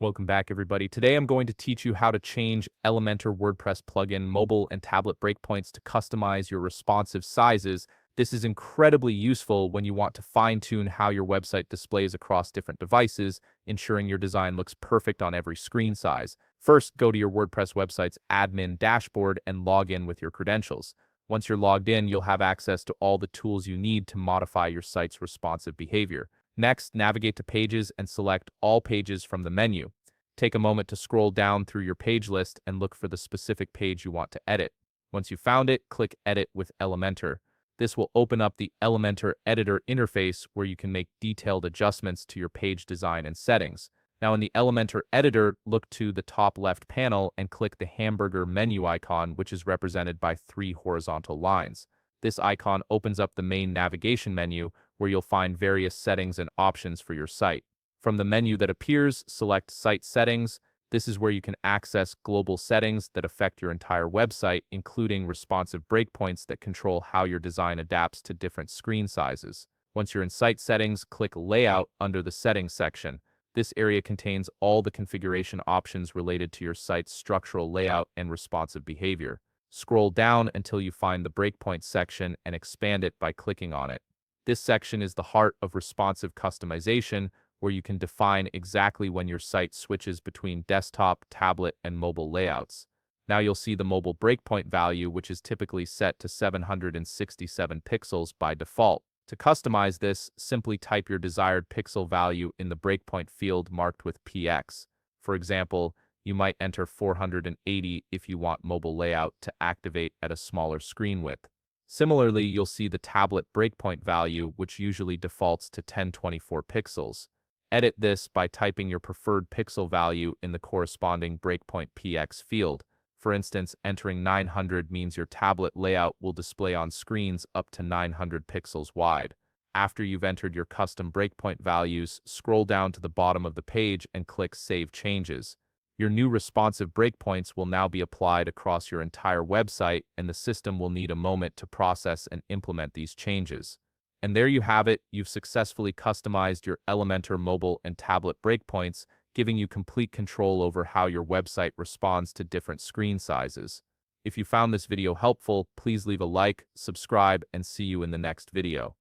Welcome back, everybody. Today I'm going to teach you how to change Elementor WordPress plugin mobile and tablet breakpoints to customize your responsive sizes. This is incredibly useful when you want to fine-tune how your website displays across different devices, ensuring your design looks perfect on every screen size. First, go to your WordPress website's admin dashboard and log in with your credentials. Once you're logged in, you'll have access to all the tools you need to modify your site's responsive behavior. Next, navigate to Pages and select All Pages from the menu. Take a moment to scroll down through your page list and look for the specific page you want to edit. Once you've found it, click Edit with Elementor. This will open up the Elementor Editor interface where you can make detailed adjustments to your page design and settings. Now in the Elementor Editor, look to the top left panel and click the hamburger menu icon, which is represented by 3 horizontal lines. This icon opens up the main navigation menu where you'll find various settings and options for your site. From the menu that appears, select Site Settings. This is where you can access global settings that affect your entire website, including responsive breakpoints that control how your design adapts to different screen sizes. Once you're in Site Settings, click Layout under the Settings section. This area contains all the configuration options related to your site's structural layout and responsive behavior. Scroll down until you find the Breakpoint section and expand it by clicking on it. This section is the heart of responsive customization, where you can define exactly when your site switches between desktop, tablet, and mobile layouts. Now you'll see the mobile breakpoint value, which is typically set to 767 pixels by default. To customize this, simply type your desired pixel value in the breakpoint field marked with PX. For example, you might enter 480 if you want mobile layout to activate at a smaller screen width. Similarly, you'll see the tablet breakpoint value, which usually defaults to 1024 pixels. Edit this by typing your preferred pixel value in the corresponding breakpoint PX field. For instance, entering 900 means your tablet layout will display on screens up to 900 pixels wide. After you've entered your custom breakpoint values, scroll down to the bottom of the page and click Save Changes. Your new responsive breakpoints will now be applied across your entire website, and the system will need a moment to process and implement these changes. And there you have it, you've successfully customized your Elementor mobile and tablet breakpoints, giving you complete control over how your website responds to different screen sizes. If you found this video helpful, please leave a like, subscribe, and see you in the next video.